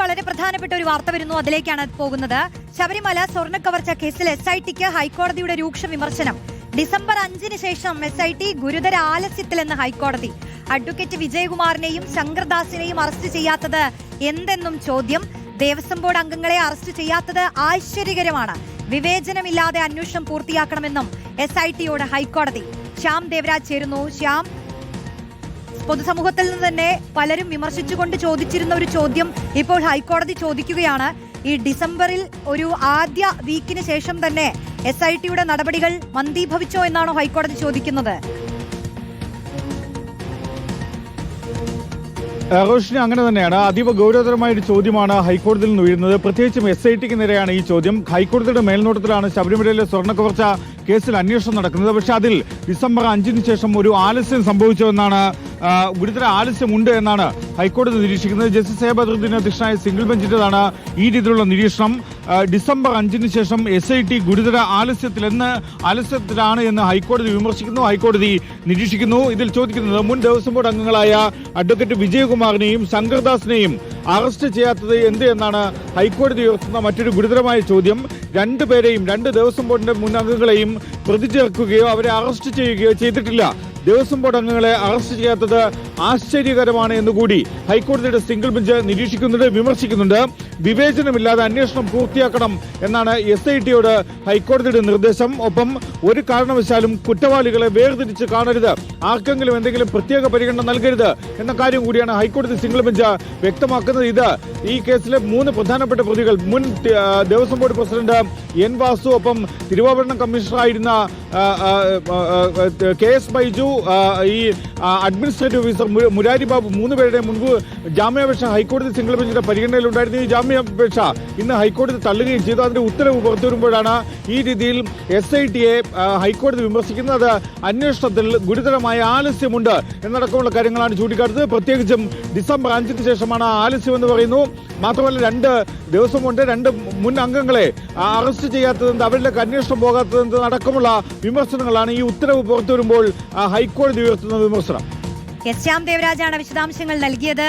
വളരെ പ്രധാനപ്പെട്ട ഒരു വാർത്ത വരുന്നു, അതിലേക്കാണ് പോകുന്നത്. ശബരിമല സ്വർണ്ണ കവർച്ച കേസിൽ SITക്ക് ഹൈക്കോടതിയുടെ രൂക്ഷ വിമർശനം. ഡിസംബർ 5-ന് ശേഷം SIT ഗുരുതര ആലസ്യത്തിലെന്ന് ഹൈക്കോടതി. അഡ്വക്കേറ്റ് വിജയകുമാറിനെയും ശങ്കർദാസിനെയും അറസ്റ്റ് ചെയ്യാത്തത് എന്തെന്നും ചോദ്യം. ദേവസ്വം ബോർഡ് അംഗങ്ങളെ അറസ്റ്റ് ചെയ്യാത്തത് ആശ്ചര്യകരമാണ്. വിവേചനമില്ലാതെ അന്വേഷണം പൂർത്തിയാക്കണമെന്നും SITയോട് ഹൈക്കോടതി. ശ്യാം ദേവരാജ് ചേരുന്നു. ശ്യാം, പൊതുസമൂഹത്തിൽ നിന്ന് തന്നെ പലരും വിമർശിച്ചുകൊണ്ട് ചോദിച്ചിരുന്ന ഒരു ചോദ്യം ഇപ്പോൾ ഹൈക്കോടതി ചോദിക്കുകയാണ്. ഈ ഡിസംബറിൽ ഒരു ആദ്യ വീക്കിന് ശേഷം തന്നെ SITയുടെ നടപടികൾ മന്ദീഭവിച്ചോ എന്നാണോ ഹൈക്കോടതി ചോദിക്കുന്നത്? റോഷിനി, അങ്ങനെ തന്നെയാണ്. അതീവ ഗൗരവതരമായ ഒരു ചോദ്യമാണ് ഹൈക്കോടതിയിൽ നിന്ന് ഉയരുന്നത്. പ്രത്യേകിച്ചും SITക്ക് നേരെയാണ് ഈ ചോദ്യം. ഹൈക്കോടതിയുടെ മേൽനോട്ടത്തിലാണ് ശബരിമലയിലെ സ്വർണ്ണ കവർച്ച കേസിൽ അന്വേഷണം നടക്കുന്നത്. പക്ഷെ അതിൽ ഡിസംബർ 5-ന് ശേഷം ഒരു ആലസ്യം സംഭവിച്ചുവെന്നാണ്, ഗുരുതര ആലസ്യമുണ്ട് എന്നാണ് ഹൈക്കോടതി നിരീക്ഷിക്കുന്നത്. ജസ്റ്റിസ് എ ബദറുദ്ദീൻ അധ്യക്ഷനായ സിംഗിൾ ബെഞ്ചിന്റേതാണ് ഈ രീതിയിലുള്ള നിരീക്ഷണം. ഡിസംബർ 5-ന് ശേഷം SIT ഗുരുതര ആലസ്യത്തിലാണ് എന്ന് ഹൈക്കോടതി വിമർശിക്കുന്നു, ഹൈക്കോടതി നിരീക്ഷിക്കുന്നു. ഇതിൽ ചോദിക്കുന്നത് മുൻ ദേവസ്വം ബോർഡ് അംഗങ്ങളായ അഡ്വക്കേറ്റ് വിജയകുമാറിനെയും ശങ്കർദാസിനെയും അറസ്റ്റ് ചെയ്യാത്തത് എന്ത് എന്നാണ് ഹൈക്കോടതി ഉയർത്തുന്ന മറ്റൊരു ഗുരുതരമായ ചോദ്യം. രണ്ടുപേരെയും, രണ്ട് ദേവസ്വം ബോർഡിന്റെ മുൻ അംഗങ്ങളെയും പ്രതി ചേർക്കുകയോ അവരെ അറസ്റ്റ് ചെയ്യുകയോ ചെയ്തിട്ടില്ല. ദേവസ്വം ബോർഡ് അംഗങ്ങളെ അറസ്റ്റ് ചെയ്യാത്തത് ആശ്ചര്യകരമാണ് എന്നുകൂടി ഹൈക്കോടതിയുടെ സിംഗിൾ ബെഞ്ച് നിരീക്ഷിക്കുന്നുണ്ട്, വിമർശിക്കുന്നുണ്ട്. വിവേചനമില്ലാതെ അന്വേഷണം പൂർത്തിയാക്കണം എന്നാണ് SITയോട് ഹൈക്കോടതിയുടെ നിർദ്ദേശം. ഒപ്പം ഒരു കാരണവശാലും കുറ്റവാളികളെ വേർതിരിച്ച് കാണരുത്, ആർക്കെങ്കിലും എന്തെങ്കിലും പ്രത്യേക പരിഗണന നൽകരുത് എന്ന കാര്യം കൂടിയാണ് ഹൈക്കോടതി സിംഗിൾ ബെഞ്ച് വ്യക്തമാക്കുന്നത്. ഇത് ഈ കേസിലെ 3 പ്രധാനപ്പെട്ട പ്രതികൾ, മുൻ Devaswom board president N Vasu, ഒപ്പം തിരുവാഭരണം കമ്മീഷണറായിരുന്ന KS ബൈജു, ഈ അഡ്മിനിസ്ട്രേറ്റീവ് ഓഫീസർ മുരാരി ബാബു, 3 പേരുടെ മുൻപ് ജാമ്യാപേക്ഷ ഹൈക്കോടതി സിംഗിൾ ബെഞ്ചിന്റെ പരിഗണനയിലുണ്ടായിരുന്ന ഈ ജാമ്യാപേക്ഷ ഇന്ന് ഹൈക്കോടതി തള്ളുകയും ചെയ്തു. അതിന്റെ ഉത്തരവ് പുറത്തുവരുമ്പോഴാണ് ഈ രീതിയിൽ SITയെ ഹൈക്കോടതി വിമർശിക്കുന്നത്. അന്വേഷണത്തിൽ ഗുരുതരമായ ആലസ്യമുണ്ട് എന്നടക്കമുള്ള കാര്യങ്ങളാണ് ചൂണ്ടിക്കാട്ടുന്നത്. പ്രത്യേകിച്ചും ഡിസംബർ 5-ന് ശേഷമാണ് ആലസ്യമെന്ന് പറയുന്നു. മാത്രമല്ല, 2 ദേവസ്വം ബോർഡ് 2 മുൻ അംഗങ്ങളെ അറസ്റ്റ് ചെയ്യാത്തതെന്ത്, അവരിലേക്ക് അന്വേഷണം പോകാത്തതെന്ത് അടക്കമുള്ള വിമർശനങ്ങളാണ് ഈ ഉത്തരവ് പുറത്തുവരുമ്പോൾ ഹൈക്കോടതി ഉയർത്തുന്ന വിമർശനം. ശ്യാം ദേവരാജാണ് വിശദാംശങ്ങൾ നൽകിയത്.